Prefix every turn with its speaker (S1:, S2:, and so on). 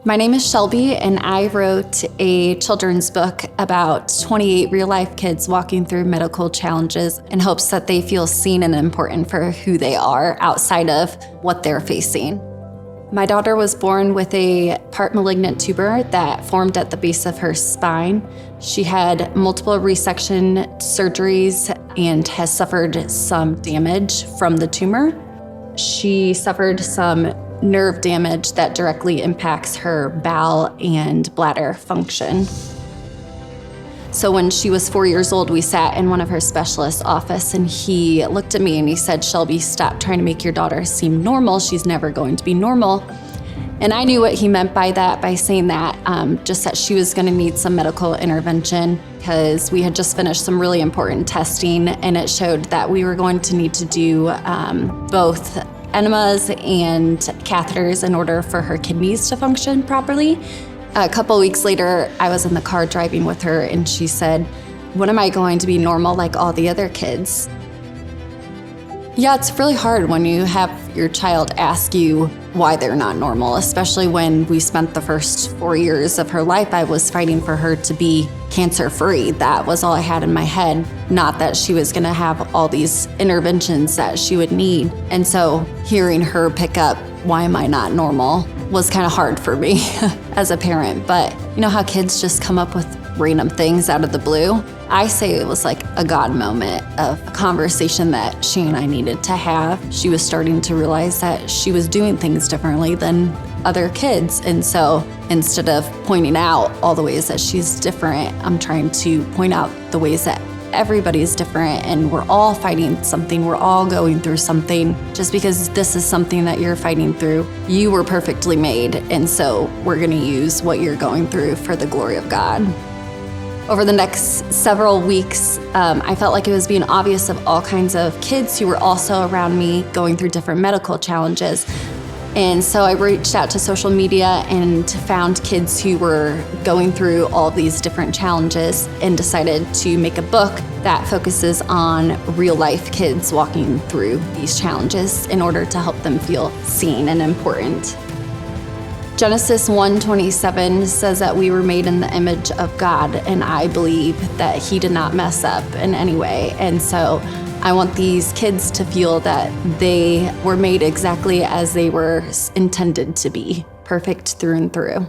S1: My name is Shelby, and I wrote a children's book about 28 real-life kids walking through medical challenges in hopes that they feel seen and important for who they are outside of what they're facing. My daughter was born with a part malignant tumor that formed at the base of her spine. She had multiple resection surgeries and has suffered some damage from the tumor. She suffered some nerve damage that directly impacts her bowel and bladder function. So when she was 4 years old, we sat in one of her specialist's office, and he looked at me and he said, "Shelby, stop trying to make your daughter seem normal. She's never going to be normal." And I knew what he meant by that, by saying that, just that she was gonna need some medical intervention, because we had just finished some really important testing, and it showed that we were going to need to do both enemas and catheters in order for her kidneys to function properly. A couple weeks later, I was in the car driving with her, and she said, "When am I going to be normal like all the other kids?" Yeah, it's really hard when you have your child ask you why they're not normal, especially when we spent the first 4 years of her life. I was fighting for her to be cancer-free. That was all I had in my head, not that she was gonna have all these interventions that she would need. And so hearing her pick up, "Why am I not normal?" was kind of hard for me as a parent. But you know how kids just come up with random things out of the blue? I say it was like a God moment of a conversation that she and I needed to have. She was starting to realize that she was doing things differently than other kids. And so instead of pointing out all the ways that she's different, I'm trying to point out the ways that everybody's different, and we're all fighting something. We're all going through something. Just because this is something that you're fighting through, you were perfectly made. And so we're gonna use what you're going through for the glory of God. Over the next several weeks, I felt like it was being obvious of all kinds of kids who were also around me going through different medical challenges. And so I reached out to social media and found kids who were going through all these different challenges, and decided to make a book that focuses on real life kids walking through these challenges in order to help them feel seen and important. Genesis 1:27 says that we were made in the image of God, and I believe that He did not mess up in any way. And so I want these kids to feel that they were made exactly as they were intended to be, perfect through and through.